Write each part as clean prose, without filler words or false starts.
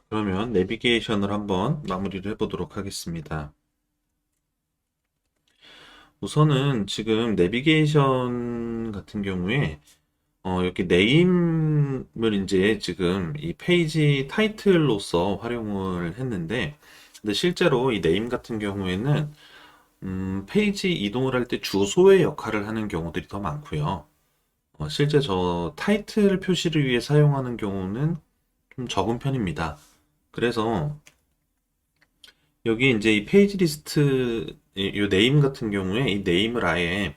그러면 내비게이션을 한번 마무리를 해보도록 하겠습니다. 우선은 지금 내비게이션 같은 경우에 이렇게 네임을 이제 지금 이 페이지 타이틀로서 활용을 했는데, 근데 실제로 이 네임 같은 경우에는 페이지 이동을 할 때 주소의 역할을 하는 경우들이 더 많고요. 실제 저 타이틀 표시를 위해 사용하는 경우는 좀 적은 편입니다. 그래서 여기 이제 이 페이지 리스트 이 네임 같은 경우에 이 네임을 아예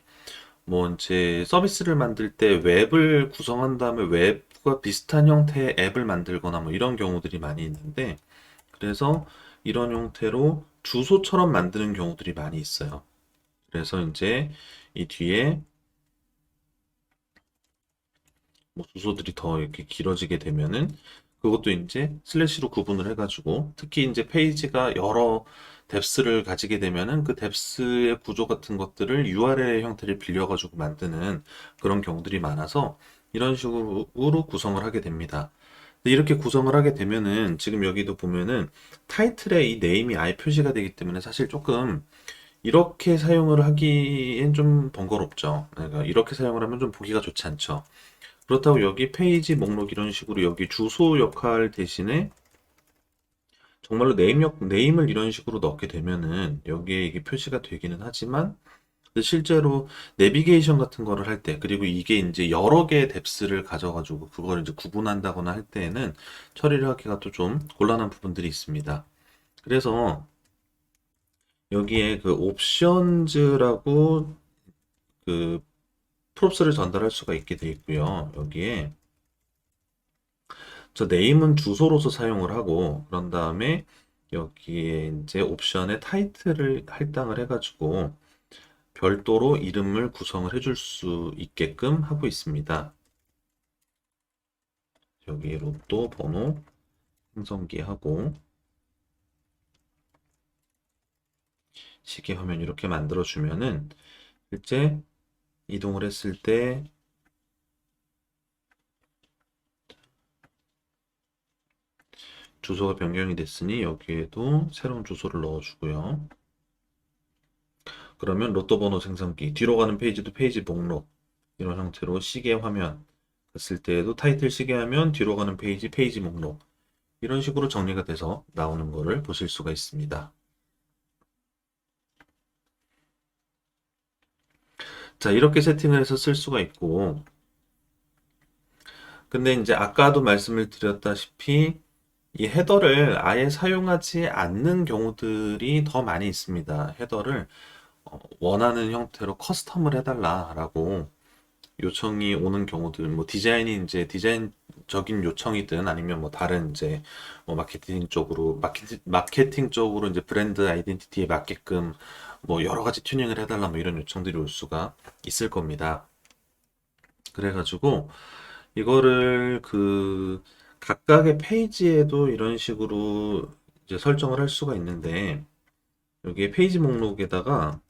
뭐 이제 서비스를 만들 때 웹을 구성한 다음에 웹과 비슷한 형태의 앱을 만들거나 뭐 이런 경우들이 많이 있는데, 그래서 이런 형태로 주소처럼 만드는 경우들이 많이 있어요. 그래서 이제 이 뒤에 뭐 주소들이 더 이렇게 길어지게 되면은 그것도 이제 슬래시로 구분을 해가지고, 특히 이제 페이지가 여러 뎁스를 가지게 되면은 그 뎁스의 구조 같은 것들을 URL 형태를 빌려가지고 만드는 그런 경우들이 많아서 이런 식으로 구성을 하게 됩니다. 근데 이렇게 구성을 하게 되면은 지금 여기도 보면은 타이틀에 이 네임이 아예 표시가 되기 때문에 사실 조금 이렇게 사용을 하기엔 좀 번거롭죠. 그러니까 이렇게 사용을 하면 좀 보기가 좋지 않죠. 그렇다고 여기 페이지 목록 이런 식으로 여기 주소 역할 대신에 정말로 네임을 이런 식으로 넣게 되면은 여기에 이게 표시가 되기는 하지만, 근데 실제로 내비게이션 같은 거를 할 때, 그리고 이게 이제 여러 개의 뎁스를 가져가지고 그걸 이제 구분한다거나 할 때에는 처리를 하기가 또 좀 곤란한 부분들이 있습니다. 그래서 여기에 그 옵션즈라고 그 프롭스를 전달할 수가 있게 돼 있고요. 여기에 저 네임은 주소로서 사용을 하고, 그런 다음에 여기에 이제 옵션에 타이틀을 할당을 해가지고 별도로 이름을 구성을 해줄 수 있게끔 하고 있습니다. 여기 로또 번호 생성기 하고 시계 화면 이렇게 만들어 주면은 실제 이동을 했을 때 주소가 변경이 됐으니 여기에도 새로운 주소를 넣어 주고요. 그러면 로또 번호 생성기, 뒤로 가는 페이지도 페이지 목록, 이런 형태로 시계 화면 했을 때에도 타이틀 시계 화면, 뒤로 가는 페이지 페이지 목록, 이런 식으로 정리가 돼서 나오는 거를 보실 수가 있습니다. 자, 이렇게 세팅을 해서 쓸 수가 있고, 근데 이제 아까도 말씀을 드렸다시피 이 헤더를 아예 사용하지 않는 경우들이 더 많이 있습니다. 헤더를 원하는 형태로 커스텀을 해달라라고 요청이 오는 경우들, 뭐 디자인이 이제 디자인적인 요청이든 아니면 뭐 다른 이제 뭐 마케팅 쪽으로 이제 브랜드 아이덴티티에 맞게끔 뭐 여러 가지 튜닝을 해달라 뭐 이런 요청들이 올 수가 있을 겁니다. 그래가지고 이거를 그 각각의 페이지에도 이런 식으로 이제 설정을 할 수가 있는데, 여기에 페이지 목록에다가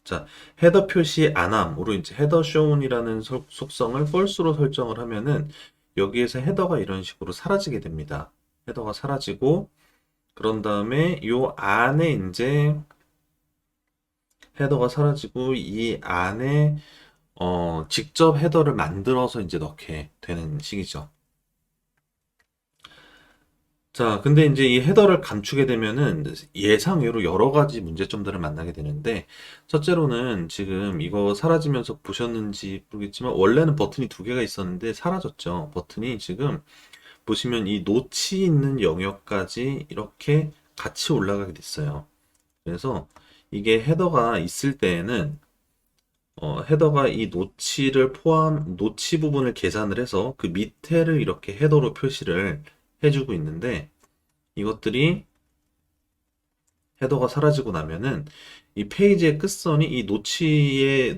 자, 헤더 표시 안함으로 이제 헤더 쇼운이라는 속성을 false로 설정을 하면은 여기에서 헤더가 이런 식으로 사라지게 됩니다. 헤더가 사라지고, 그런 다음에 요 안에 이제 헤더가 사라지고 이 안에 직접 헤더를 만들어서 이제 넣게 되는 식이죠. 자, 근데 이제 이 헤더를 감추게 되면은 예상외로 여러 가지 문제점들을 만나게 되는데, 첫째로는 지금 이거 사라지면서 보셨는지 모르겠지만, 원래는 버튼이 두 개가 있었는데 사라졌죠. 버튼이 지금 보시면 이 노치 있는 영역까지 이렇게 같이 올라가게 됐어요. 그래서 이게 헤더가 있을 때에는 헤더가 이 노치 부분을 계산을 해서 그 밑에를 이렇게 헤더로 표시를 해주고 있는데, 이것들이 헤더가 사라지고 나면은 이 페이지의 끝선이 이 노치를,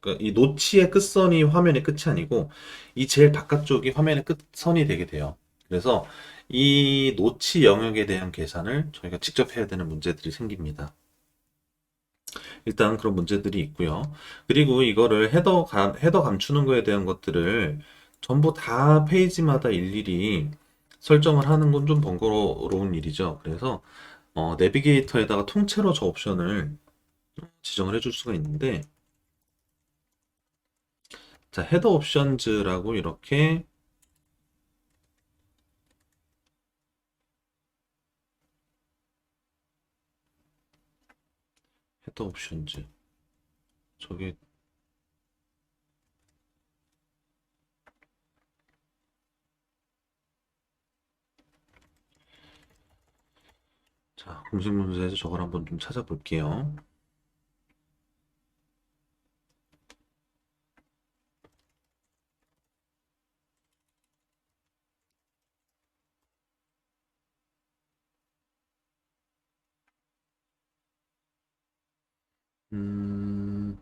그러니까 이 노치의 끝선이 화면의 끝이 아니고 이 제일 바깥쪽이 화면의 끝선이 되게 돼요. 그래서 이 노치 영역에 대한 계산을 저희가 직접 해야 되는 문제들이 생깁니다. 일단 그런 문제들이 있고요. 그리고 이거를 헤더 감추는 거에 대한 것들을 전부 다 페이지마다 일일이 설정을 하는 건 좀 번거로운 일이죠. 그래서 내비게이터에다가 통째로 저 옵션을 지정을 해줄 수가 있는데, 자, 헤더 옵션즈라고 이렇게 헤더 옵션즈. 저게, 자, 공식 문서에서 저걸 한번 좀 찾아볼게요. 음,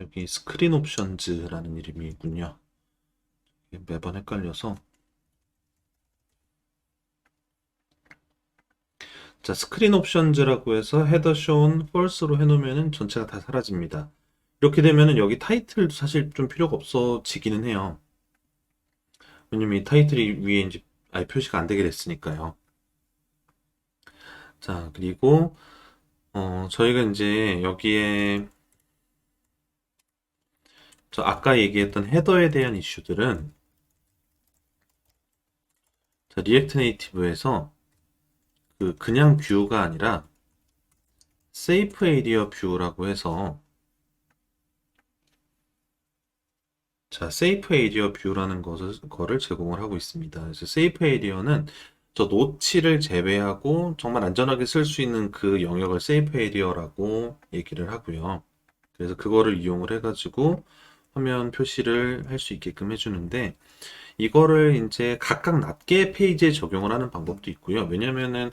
여기 스크린 옵션즈라는 이름이 있군요. 매번 헷갈려서. 자, 스크린 옵션즈라고 해서 헤더 쇼wn false로 해놓으면은 전체가 다 사라집니다. 이렇게 되면은 여기 타이틀도 사실 좀 필요가 없어지기는 해요. 왜냐면 이 타이틀이 위에 이제 아예 표시가 안 되게 됐으니까요. 자, 그리고 저희가 이제 여기에 저 아까 얘기했던 헤더에 대한 이슈들은 자, 리액트 네이티브에서 그냥 뷰가 아니라 세이프 에리어 뷰라고 해서 자, 세이프 에리어 뷰라는 거를 제공을 하고 있습니다. 그래서 세이프 에리어는 저 노치를 제외하고 정말 안전하게 쓸 수 있는 그 영역을 세이프 에리어라고 얘기를 하고요. 그래서 그거를 이용을 해가지고 화면 표시를 할 수 있게끔 해주는데 이거를 이제 각각 낱개 페이지에 적용을 하는 방법도 있고요. 왜냐면은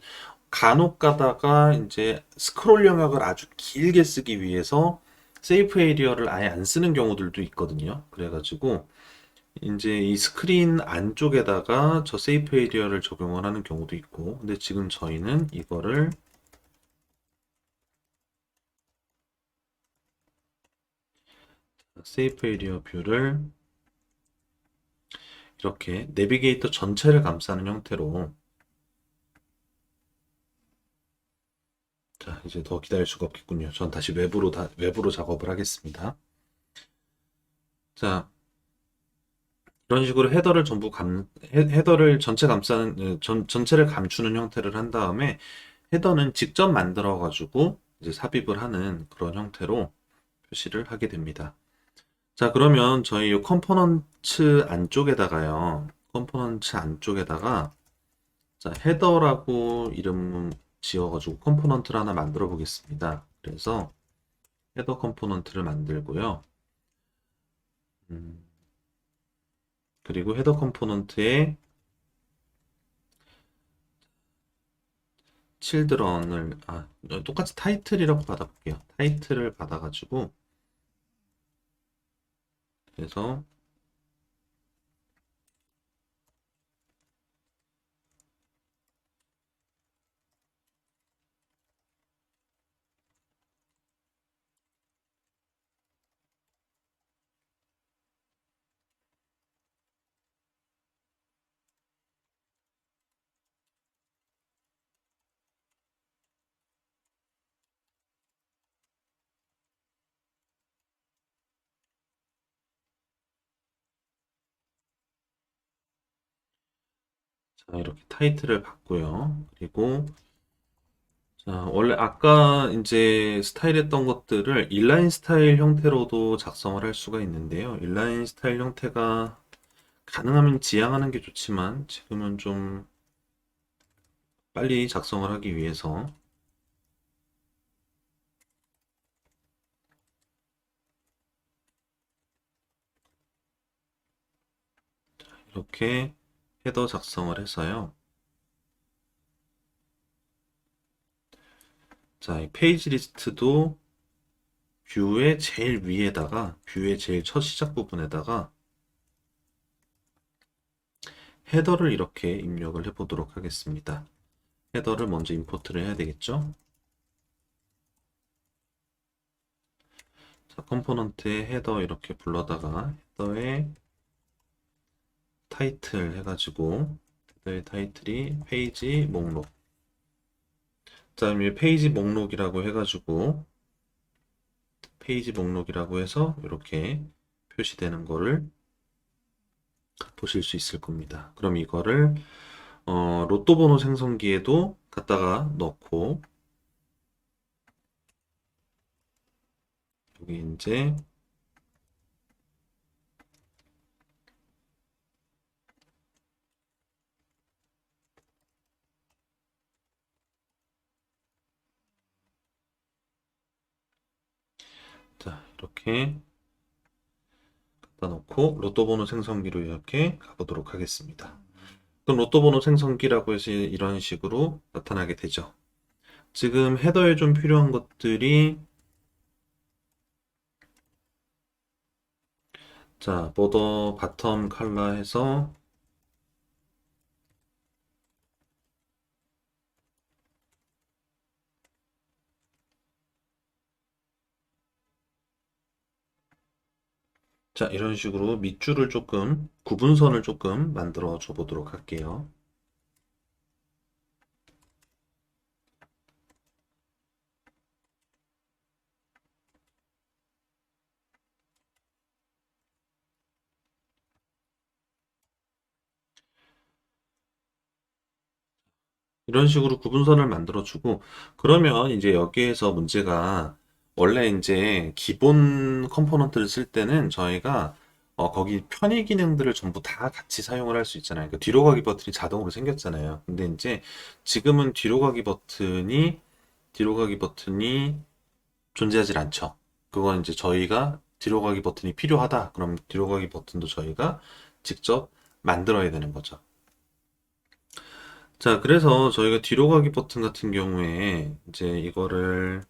간혹 가다가 이제 스크롤 영역을 아주 길게 쓰기 위해서 세이프 에리어를 아예 안 쓰는 경우들도 있거든요. 그래가지고 이제 이 스크린 안쪽에다가 저 세이프 에리어를 적용을 하는 경우도 있고, 근데 지금 저희는 이거를 세이프 에리어 뷰를 이렇게 내비게이터 전체를 감싸는 형태로 자, 이제 더 기다릴 수가 없겠군요. 전 다시 외부로 작업을 하겠습니다. 자, 이런 식으로 헤더를 전체 감싸는, 전체를 감추는 형태를 한 다음에 헤더는 직접 만들어 가지고 이제 삽입을 하는 그런 형태로 표시를 하게 됩니다. 자, 그러면 저희 이 컴포넌트 안쪽에다가 자, 헤더라고 이름 지어가지고 컴포넌트를 하나 만들어 보겠습니다. 그래서 헤더 컴포넌트를 만들고요. 음, 그리고 헤더 컴포넌트에 똑같이 타이틀이라고 받아볼게요. 타이틀을 받아가지고 그래서 자, 이렇게 타이틀을 받고요. 그리고 자, 원래 아까 이제 스타일했던 것들을 인라인 스타일 형태로도 작성을 할 수가 있는데요. 인라인 스타일 형태가 가능하면 지향하는 게 좋지만 지금은 좀 빨리 작성을 하기 위해서 이렇게 헤더 작성을 해서요. 자, 이 페이지 리스트도 뷰의 제일 위에다가, 뷰의 제일 첫 시작 부분에다가 헤더를 이렇게 입력을 해 보도록 하겠습니다. 헤더를 먼저 임포트를 해야 되겠죠? 자, 컴포넌트에 헤더 이렇게 불러다가 헤더에 타이틀 해가지고 헤더의 타이틀이 페이지 목록. 그다음에 페이지 목록이라고 해서 이렇게 표시되는 거를 보실 수 있을 겁니다. 그럼 이거를 로또 번호 생성기에도 갖다가 넣고 여기 이제 자 이렇게 갖다 놓고 로또 번호 생성기로 이렇게 가보도록 하겠습니다. 그럼 로또 번호 생성기라고 해서 이런 식으로 나타나게 되죠. 지금 헤더에 좀 필요한 것들이 자 보더 바텀 컬러 해서 자 이런 식으로 밑줄을 조금 구분선을 조금 만들어 줘 보도록 할게요. 이런 식으로 구분선을 만들어 주고 그러면 이제 여기에서 문제가 원래 이제 기본 컴포넌트를 쓸 때는 저희가 거기 편의 기능들을 전부 다 같이 사용을 할 수 있잖아요. 그 뒤로 가기 버튼이 자동으로 생겼잖아요. 근데 이제 지금은 뒤로 가기 버튼이 존재하지 않죠. 그건 이제 저희가 뒤로 가기 버튼이 필요하다. 그럼 뒤로 가기 버튼도 저희가 직접 만들어야 되는 거죠. 자, 그래서 저희가 뒤로 가기 버튼 같은 경우에 이제 이거를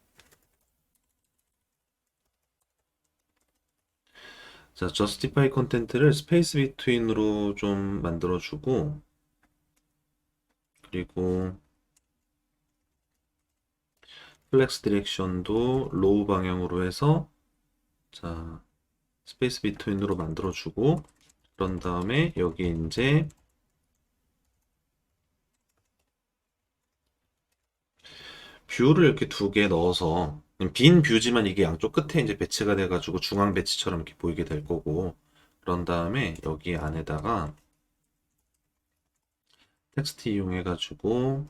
자, justify content를 space between으로 좀 만들어주고 그리고 flex direction도 low 방향으로 해서 자, space between으로 만들어주고 그런 다음에 여기 이제 뷰를 이렇게 두 개 넣어서 빈 뷰지만 이게 양쪽 끝에 이제 배치가 돼가지고 중앙 배치처럼 이렇게 보이게 될 거고 그런 다음에 여기 안에다가 텍스트 이용해가지고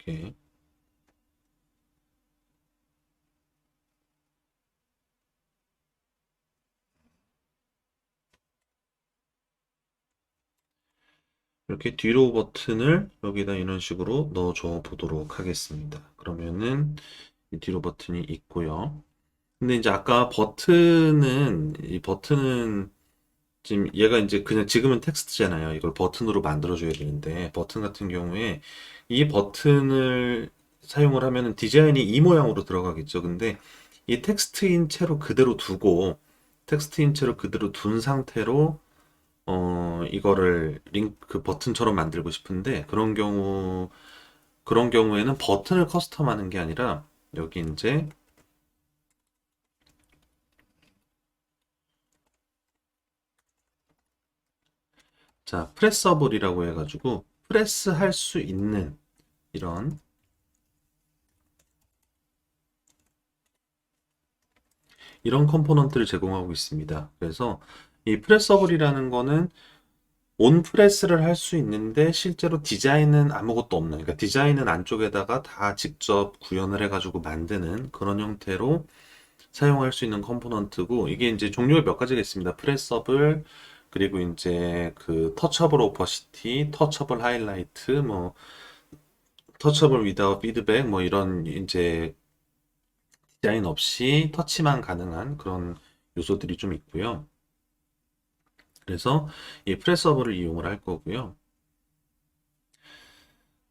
이렇게 이렇게 뒤로 버튼을 여기다 이런 식으로 넣어줘 보도록 하겠습니다. 그러면은 이 뒤로 버튼이 있고요. 근데 이제 아까 이 버튼은 지금 얘가 이제 그냥 지금은 텍스트잖아요. 이걸 버튼으로 만들어줘야 되는데 버튼 같은 경우에 이 버튼을 사용을 하면은 디자인이 이 모양으로 들어가겠죠. 근데 이 텍스트인 채로 그대로 둔 상태로 이거를 링크 버튼처럼 만들고 싶은데 그런 경우에는 버튼을 커스텀하는 게 아니라 여기 이제 자, 프레서블이라고 해가지고 프레스 할 수 있는 이런 컴포넌트를 제공하고 있습니다. 그래서 이 프레서블이라는 거는 온 프레스를 할 수 있는데 실제로 디자인은 아무것도 없는 그러니까 디자인은 안쪽에다가 다 직접 구현을 해가지고 만드는 그런 형태로 사용할 수 있는 컴포넌트고 이게 이제 종류가 몇 가지가 있습니다. 프레서블 그리고 이제 그 터처블 오퍼시티, 터처블 하이라이트, 뭐 터처블 위다웃 피드백 뭐 이런 이제 디자인 없이 터치만 가능한 그런 요소들이 좀 있고요. 그래서 이 프레서버를 이용을 할 거고요.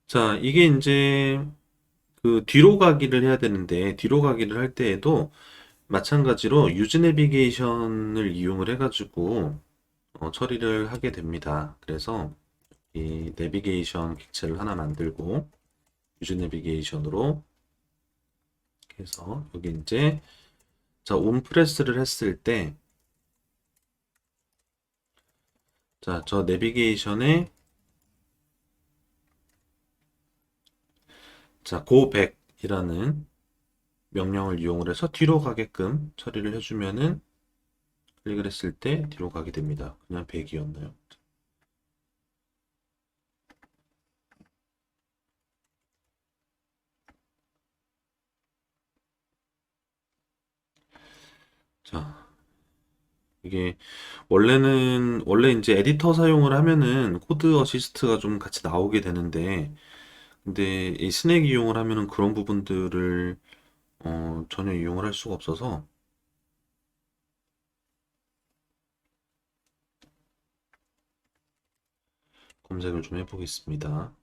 자, 이게 이제 그 뒤로 가기를 해야 되는데 뒤로 가기를 할 때에도 마찬가지로 유즈 내비게이션을 이용을 해가지고 처리를 하게 됩니다. 그래서 이 내비게이션 객체를 하나 만들고 유즈 내비게이션으로 해서 여기 이제 자, 온프레스를 했을 때 자, 저 내비게이션에 자, goback이라는 명령을 이용을 해서 뒤로 가게끔 처리를 해주면은 클릭을 했을 때 뒤로 가게 됩니다. 그냥 100이었나요? 자, 이게 원래 이제 에디터 사용을 하면은 코드 어시스트가 좀 같이 나오게 되는데 근데 이 스낵 이용을 하면은 그런 부분들을 전혀 이용을 할 수가 없어서 검색을 좀 해보겠습니다.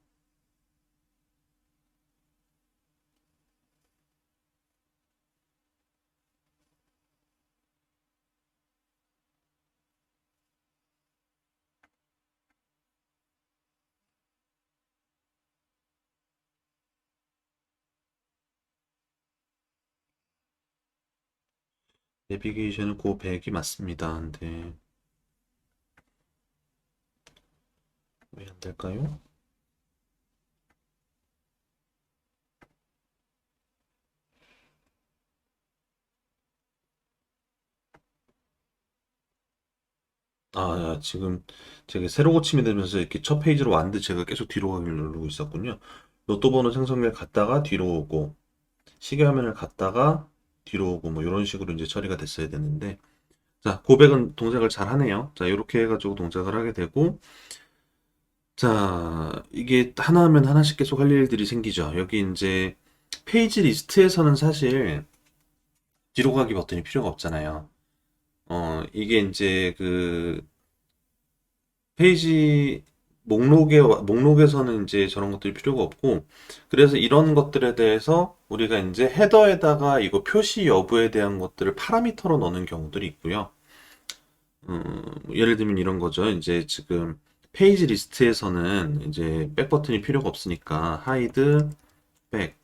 내비게이션은 고 100이 맞습니다. 근데 왜 안 될까요? 지금 제가 새로 고침이 되면서 이렇게 첫 페이지로 왔는데 제가 계속 뒤로 가기를 누르고 있었군요. 로또 번호 생성을 갔다가 뒤로 오고 시계 화면을 갔다가 뒤로 오고 뭐 이런 식으로 이제 처리가 됐어야 되는데 자, 고백은 동작을 잘 하네요. 자, 이렇게 해가지고 동작을 하게 되고 자, 이게 하나 하면 하나씩 계속 할 일들이 생기죠. 여기 이제 페이지 리스트에서는 사실 뒤로 가기 버튼이 필요가 없잖아요. 이게 이제 그 페이지 목록에서는 이제 저런 것들이 필요가 없고, 그래서 이런 것들에 대해서 우리가 이제 헤더에다가 이거 표시 여부에 대한 것들을 파라미터로 넣는 경우들이 있고요. 예를 들면 이런 거죠. 이제 지금 페이지 리스트에서는 이제 백 버튼이 필요가 없으니까 hide, back,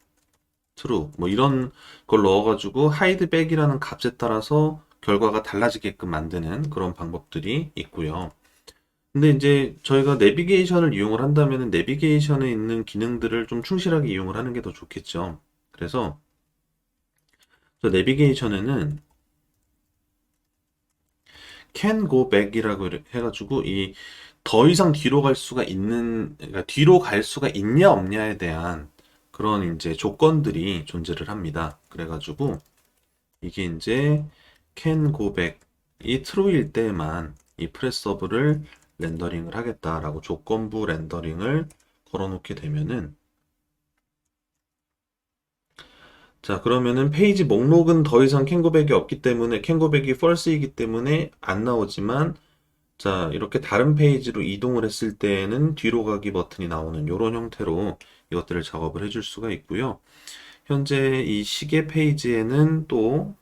true 뭐 이런 걸 넣어가지고 hide back이라는 값에 따라서 결과가 달라지게끔 만드는 그런 방법들이 있고요. 근데 이제 저희가 내비게이션을 이용을 한다면 내비게이션에 있는 기능들을 좀 충실하게 이용을 하는 게 더 좋겠죠. 그래서 저 내비게이션에는 can go back이라고 해가지고 이 더 이상 뒤로 갈 수가 있는 그러니까 뒤로 갈 수가 있냐 없냐에 대한 그런 이제 조건들이 존재를 합니다. 그래가지고 이게 이제 can go back 이 true일 때만 이 프레서브를 렌더링을 하겠다라고 조건부 렌더링을 걸어놓게 되면은 자 그러면은 페이지 목록은 더 이상 캔고백이 없기 때문에 캔고백이 false이기 때문에 안 나오지만 자 이렇게 다른 페이지로 이동을 했을 때에는 뒤로 가기 버튼이 나오는 이런 형태로 이것들을 작업을 해줄 수가 있고요. 현재 이 시계 페이지에는 또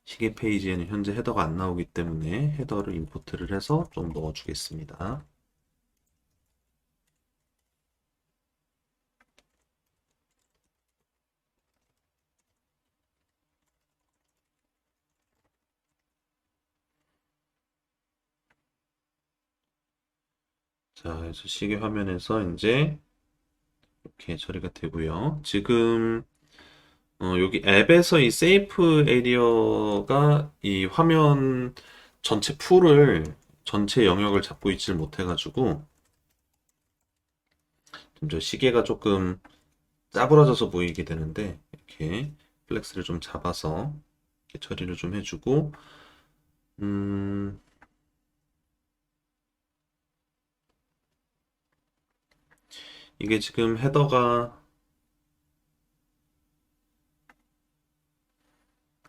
시계 페이지에는 현재 헤더가 안 나오기 때문에 헤더를 임포트를 해서 좀 넣어 주겠습니다. 자, 그래서 시계 화면에서 이제 이렇게 처리가 되고요. 지금 여기 앱에서 이 세이프 에리어가 이 화면 전체 풀을 전체 영역을 잡고 있질 못해가지고 좀 저 시계가 조금 짜부러져서 보이게 되는데 이렇게 플렉스를 좀 잡아서 이렇게 처리를 좀 해주고 음, 이게 지금 헤더가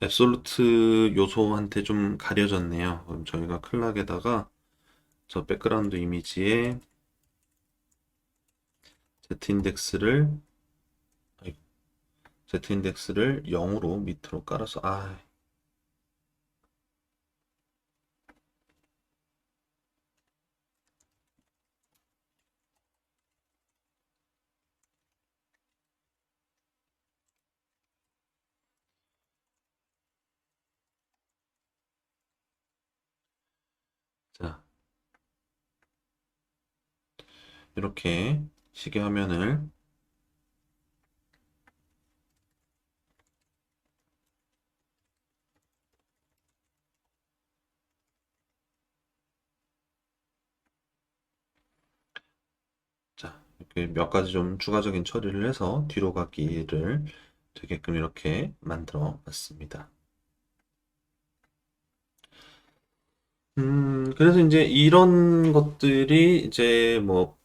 앱솔루트 요소한테 좀 가려졌네요. 그럼 저희가 클락에다가 저 백그라운드 이미지에 z인덱스를 z인덱스를 0으로 밑으로 깔아서 자, 이렇게 시계 화면을 자, 이렇게 몇 가지 좀 추가적인 처리를 해서 뒤로 가기를 되게끔 이렇게 만들어 봤습니다. 그래서 이제 이런 것들이 이제 뭐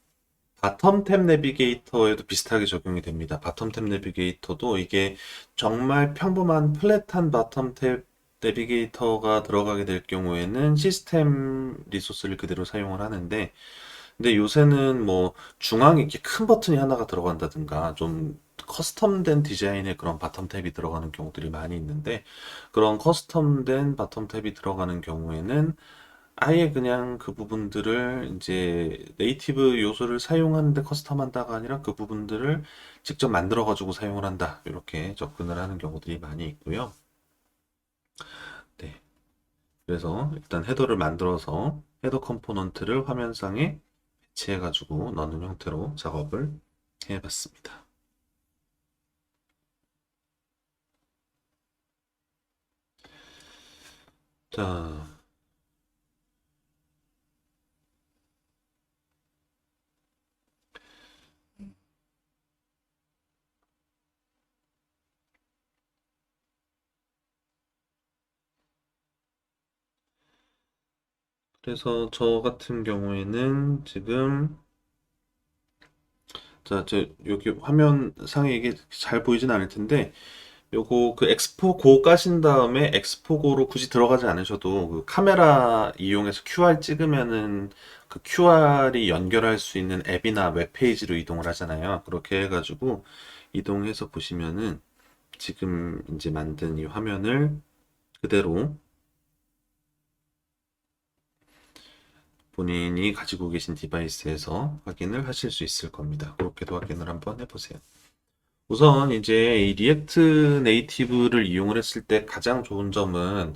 바텀 탭 내비게이터에도 비슷하게 적용이 됩니다. 바텀 탭 내비게이터도 이게 정말 평범한 플랫한 바텀 탭 내비게이터가 들어가게 될 경우에는 시스템 리소스를 그대로 사용을 하는데, 근데 요새는 뭐 중앙에 이렇게 큰 버튼이 하나가 들어간다든가 좀 커스텀된 디자인의 그런 바텀 탭이 들어가는 경우들이 많이 있는데, 그런 커스텀된 바텀 탭이 들어가는 경우에는 아예 그냥 그 부분들을 이제 네이티브 요소를 사용하는데 커스텀한다가 아니라 그 부분들을 직접 만들어 가지고 사용을 한다, 이렇게 접근을 하는 경우들이 많이 있고요. 네, 그래서 일단 헤더를 만들어서 헤더 컴포넌트를 화면상에 배치해 가지고 넣는 형태로 작업을 해 봤습니다. 자, 그래서 저 같은 경우에는 지금, 자, 저 여기 화면상에 이게 잘 보이진 않을 텐데, 요거 그 엑스포고 까신 다음에 엑스포고로 굳이 들어가지 않으셔도 그 카메라 이용해서 QR 찍으면은 그 QR이 연결할 수 있는 앱이나 웹페이지로 이동을 하잖아요. 그렇게 해가지고 이동해서 보시면은 지금 이제 만든 이 화면을 그대로 본인이 가지고 계신 디바이스에서 확인을 하실 수 있을 겁니다. 그렇게도 확인을 한번 해보세요. 우선 이제 이 리액트 네이티브를 이용을 했을 때 가장 좋은 점은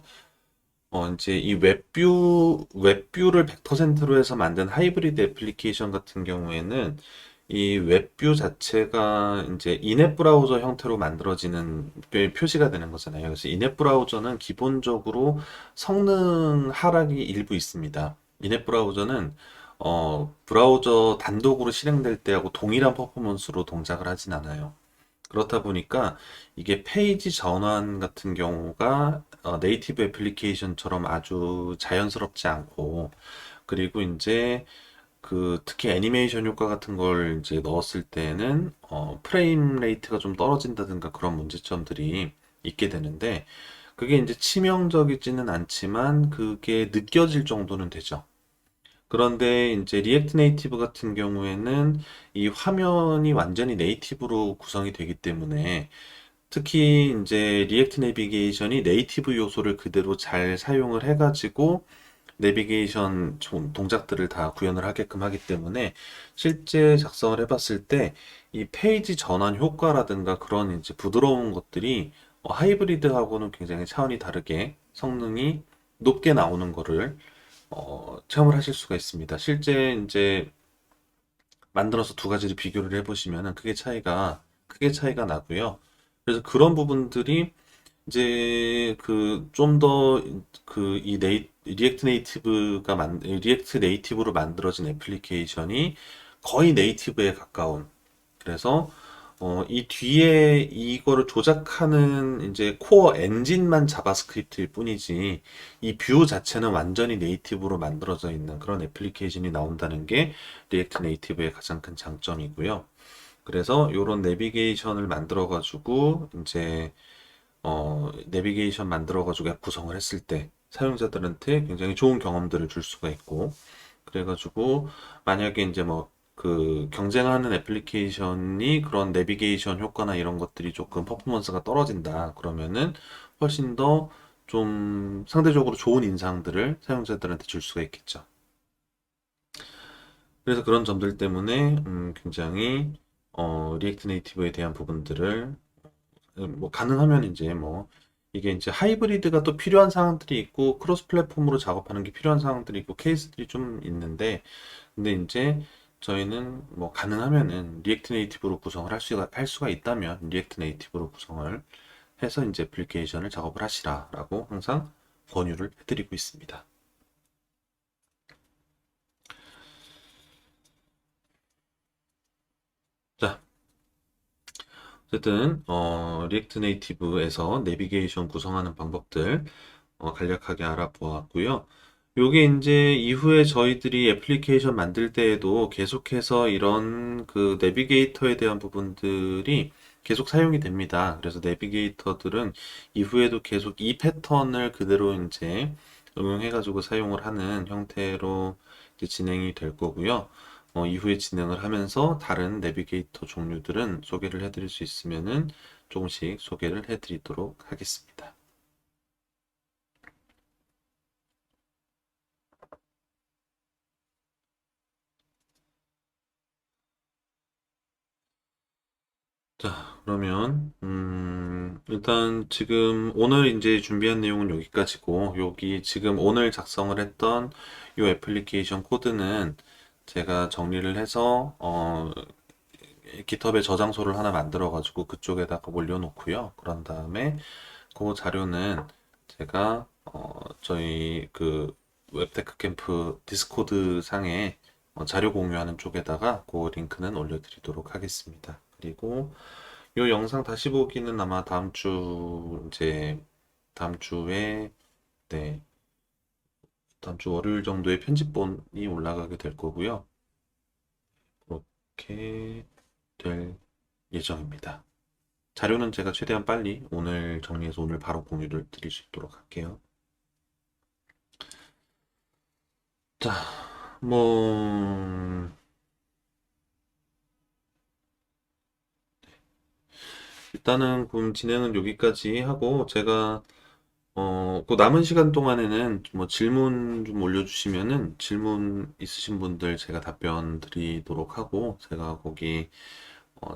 이제 이 웹뷰를 100%로 해서 만든 하이브리드 애플리케이션 같은 경우에는 이 웹뷰 자체가 이제 인앱 브라우저 형태로 만들어지는 표시가 되는 거잖아요. 그래서 인앱 브라우저는 기본적으로 성능 하락이 일부 있습니다. 인앱 브라우저는 브라우저 단독으로 실행될 때하고 동일한 퍼포먼스로 동작을 하진 않아요. 그렇다 보니까 이게 페이지 전환 같은 경우가 네이티브 애플리케이션처럼 아주 자연스럽지 않고, 그리고 이제 그 특히 애니메이션 효과 같은 걸 이제 넣었을 때는 프레임 레이트가 좀 떨어진다든가 그런 문제점들이 있게 되는데, 그게 이제 치명적이지는 않지만 그게 느껴질 정도는 되죠. 그런데 이제 리액트 네이티브 같은 경우에는 이 화면이 완전히 네이티브로 구성이 되기 때문에, 특히 이제 리액트 내비게이션이 네이티브 요소를 그대로 잘 사용을 해가지고 내비게이션 동작들을 다 구현을 하게끔 하기 때문에, 실제 작성을 해봤을 때 이 페이지 전환 효과라든가 그런 이제 부드러운 것들이 하이브리드하고는 굉장히 차원이 다르게 성능이 높게 나오는 거를 체험을 하실 수가 있습니다. 실제 이제 만들어서 두 가지를 비교를 해보시면은 크게 차이가 나고요. 그래서 그런 부분들이 이제 그 좀 더 그 이 리액트 네이티브로 만들어진 애플리케이션이 거의 네이티브에 가까운, 그래서 이 뒤에 이거를 조작하는 이제 코어 엔진만 자바스크립트일 뿐이지 이 뷰 자체는 완전히 네이티브로 만들어져 있는 그런 애플리케이션이 나온다는 게 리액트 네이티브의 가장 큰 장점이고요. 그래서 이런 내비게이션을 만들어 가지고 이제 내비게이션 만들어가지고 앱 구성을 했을 때 사용자들한테 굉장히 좋은 경험들을 줄 수가 있고, 그래가지고 만약에 이제 뭐 그 경쟁하는 애플리케이션이 그런 내비게이션 효과나 이런 것들이 조금 퍼포먼스가 떨어진다 그러면은 훨씬 더 좀 상대적으로 좋은 인상들을 사용자들한테 줄 수가 있겠죠. 그래서 그런 점들 때문에 굉장히 리액트 네이티브에 대한 부분들을 뭐 가능하면 이제 뭐 이게 이제 하이브리드가 또 필요한 상황들이 있고 크로스 플랫폼으로 작업하는 게 필요한 상황들이 있고 케이스들이 좀 있는데, 근데 이제 저희는 뭐 가능하면은 리액트 네이티브로 구성을 할 수가 있다면 리액트 네이티브로 구성을 해서 이제 애플리케이션을 작업을 하시라라고 항상 권유를 해드리고 있습니다. 자, 어쨌든 리액트 네이티브에서 내비게이션 구성하는 방법들 간략하게 알아보았고요. 요게 이제 이후에 저희들이 애플리케이션 만들 때에도 계속해서 이런 그 내비게이터에 대한 부분들이 계속 사용이 됩니다. 그래서 내비게이터들은 이후에도 계속 이 패턴을 그대로 이제 응용해가지고 사용을 하는 형태로 이제 진행이 될 거고요. 이후에 진행을 하면서 다른 내비게이터 종류들은 소개를 해드릴 수 있으면은 조금씩 소개를 해드리도록 하겠습니다. 자, 그러면 일단 지금 오늘 이제 준비한 내용은 여기까지고, 여기 지금 오늘 작성을 했던 이 애플리케이션 코드는 제가 정리를 해서 깃허브에 저장소를 하나 만들어 가지고 그쪽에다가 올려놓고요. 그런 다음에 그 자료는 제가 저희 그 웹테크 캠프 디스코드 상에 자료 공유하는 쪽에다가 그 링크는 올려드리도록 하겠습니다. 그리고 이 영상 다시 보기는 아마 다음 주에 네, 다음 주 월요일 정도에 편집본이 올라가게 될 거고요. 그렇게 될 예정입니다. 자료는 제가 최대한 빨리 오늘 정리해서 오늘 바로 공유를 드릴 수 있도록 할게요. 자, 뭐 일단은 그럼 진행은 여기까지 하고, 제가 그 남은 시간 동안에는 뭐 질문 좀 올려주시면은 질문 있으신 분들 제가 답변 드리도록 하고, 제가 거기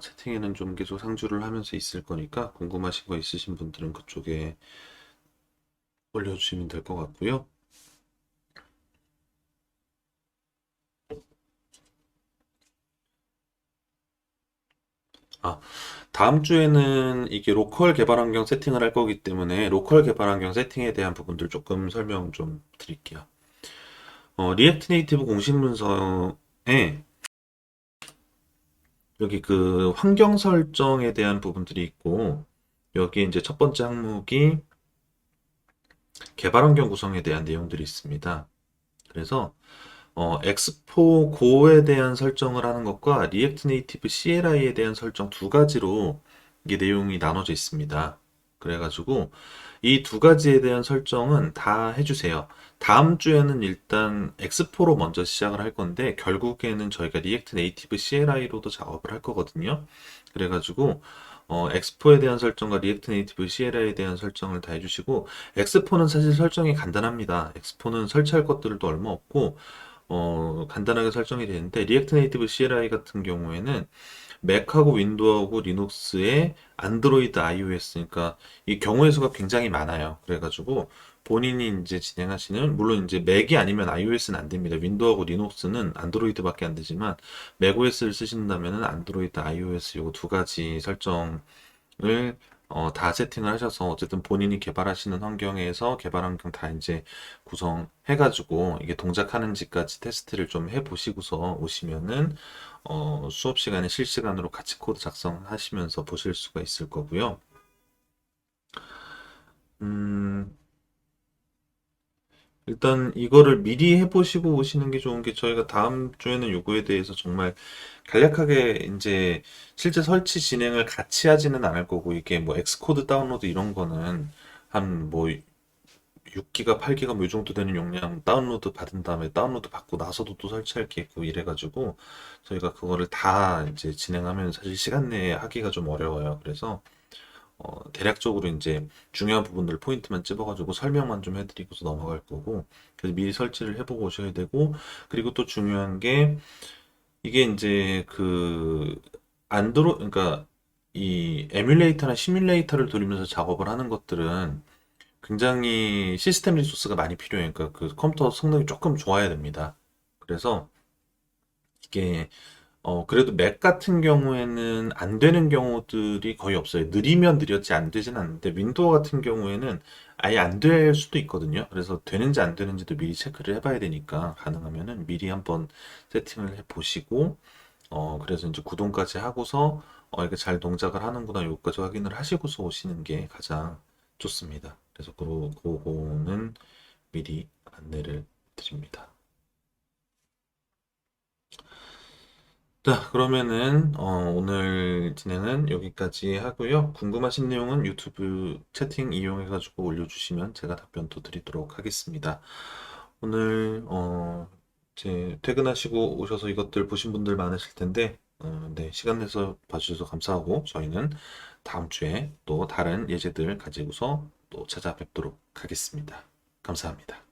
채팅에는 좀 계속 상주를 하면서 있을 거니까 궁금하신 거 있으신 분들은 그쪽에 올려주시면 될 것 같고요. 아, 다음 주에는 이게 로컬 개발 환경 세팅을 할 거기 때문에 로컬 개발 환경 세팅에 대한 부분들 조금 설명 좀 드릴게요. 리액트 네이티브 공식 문서에 여기 그 환경 설정에 대한 부분들이 있고, 여기 이제 첫 번째 항목이 개발 환경 구성에 대한 내용들이 있습니다. 그래서 엑스포 고에 대한 설정을 하는 것과 리액트 네이티브 CLI에 대한 설정 두 가지로 이게 내용이 나눠져 있습니다. 그래가지고 이 두 가지에 대한 설정은 다 해주세요. 다음 주에는 일단 엑스포로 먼저 시작을 할 건데, 결국에는 저희가 리액트 네이티브 CLI로도 작업을 할 거거든요. 그래가지고 엑스포에 대한 설정과 리액트 네이티브 CLI에 대한 설정을 다 해주시고, 엑스포는 사실 설정이 간단합니다. 엑스포는 설치할 것들도 얼마 없고 간단하게 설정이 되는데, 리액트 네이티브 CLI 같은 경우에는 맥하고 윈도우하고 리눅스에 안드로이드 iOS, 그러니까 이 경우의 수가 굉장히 많아요. 그래가지고 본인이 이제 진행하시는, 물론 이제 맥이 아니면 iOS는 안 됩니다. 윈도우하고 리눅스는 안드로이드밖에 안 되지만, 맥OS를 쓰신다면은 안드로이드 iOS 요거 두 가지 설정을 다 세팅을 하셔서 어쨌든 본인이 개발하시는 환경에서 개발 환경 다 이제 구성해가지고 이게 동작하는지까지 테스트를 좀 해보시고서 오시면은 수업 시간에 실시간으로 같이 코드 작성하시면서 보실 수가 있을 거고요. 음, 일단 이거를 미리 해보시고 오시는 게 좋은 게 저희가 다음 주에는 요거에 대해서 정말 간략하게 이제 실제 설치 진행을 같이 하지는 않을 거고 이게 뭐 엑스코드 다운로드 이런 거는 한 뭐 6기가, 8기가 뭐 이 정도 되는 용량 다운로드 받은 다음에 다운로드 받고 나서도 또 설치할 게 있고 이래가지고 저희가 그거를 다 이제 진행하면 사실 시간 내에 하기가 좀 어려워요. 그래서 대략적으로 이제 중요한 부분들 포인트만 찝어가지고 설명만 좀 해드리고서 넘어갈 거고, 그래서 미리 설치를 해보고 오셔야 되고, 그리고 또 중요한 게, 이게 이제 그러니까 이 에뮬레이터나 시뮬레이터를 돌리면서 작업을 하는 것들은 굉장히 시스템 리소스가 많이 필요해요. 그러니까 그 컴퓨터 성능이 조금 좋아야 됩니다. 그래서 이게 그래도 맥 같은 경우에는 안 되는 경우들이 거의 없어요. 느리면 느렸지 안 되진 않는데, 윈도우 같은 경우에는 아예 안 될 수도 있거든요. 그래서 되는지 안 되는지도 미리 체크를 해봐야 되니까, 가능하면은 미리 한번 세팅을 해 보시고, 그래서 이제 구동까지 하고서, 이게 잘 동작을 하는구나, 요거까지 확인을 하시고서 오시는 게 가장 좋습니다. 그래서 그거는 미리 안내를 드립니다. 자, 그러면은 오늘 진행은 여기까지 하고요. 궁금하신 내용은 유튜브 채팅 이용해가지고 올려주시면 제가 답변도 드리도록 하겠습니다. 오늘 이제 퇴근하시고 오셔서 이것들 보신 분들 많으실 텐데, 네, 시간 내서 봐주셔서 감사하고 저희는 다음 주에 또 다른 예제들 가지고서 또 찾아뵙도록 하겠습니다. 감사합니다.